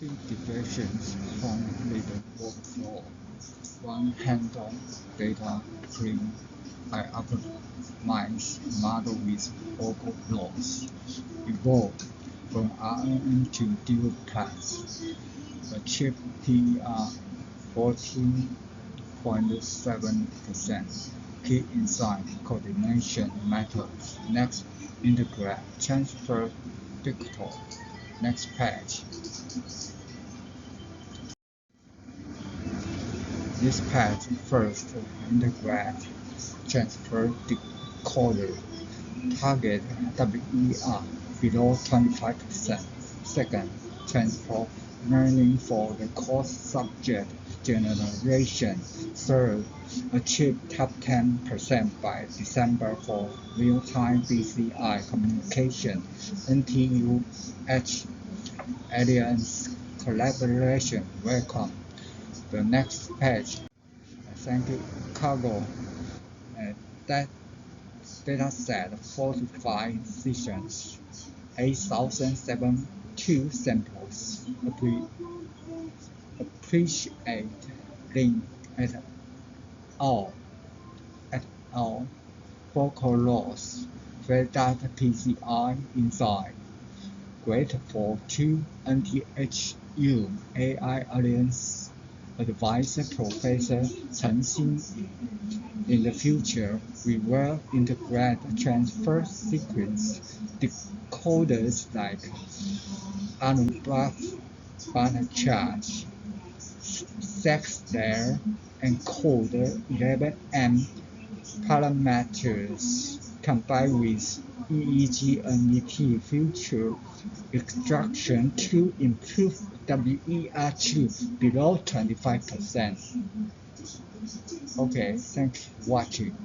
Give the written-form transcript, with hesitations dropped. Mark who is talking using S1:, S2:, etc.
S1: Two deviations from the workflow. One handle data clean by optimized model with focal loss. Evolved from RNN to dual pass. Achieved PER 14.7%. Key insight coordination methods. Next, integrate transfer dictator. Next page. This page first integrate transfer decoder. Target WER below 25%. Second, transfer learning for the course subject generation. Third, achieve top 10% by December for real-time BCI communication. NTU H Alliance collaboration. Welcome. The next page. Thank you. Cargo. That dataset 45 sessions, 8,072 samples. Appreciate Lin et al. Focal loss. Fed data PCI inside. Great for 2 NTHU AI Alliance Advisor Professor Chen Xinyi. In the future, we will integrate transfer sequence decoders like Anubhav Bhattacharya, Sexter encoder 11M parameters combined with EEG-NET feature extraction to improve WER2 below 25%. Okay, thanks for watching.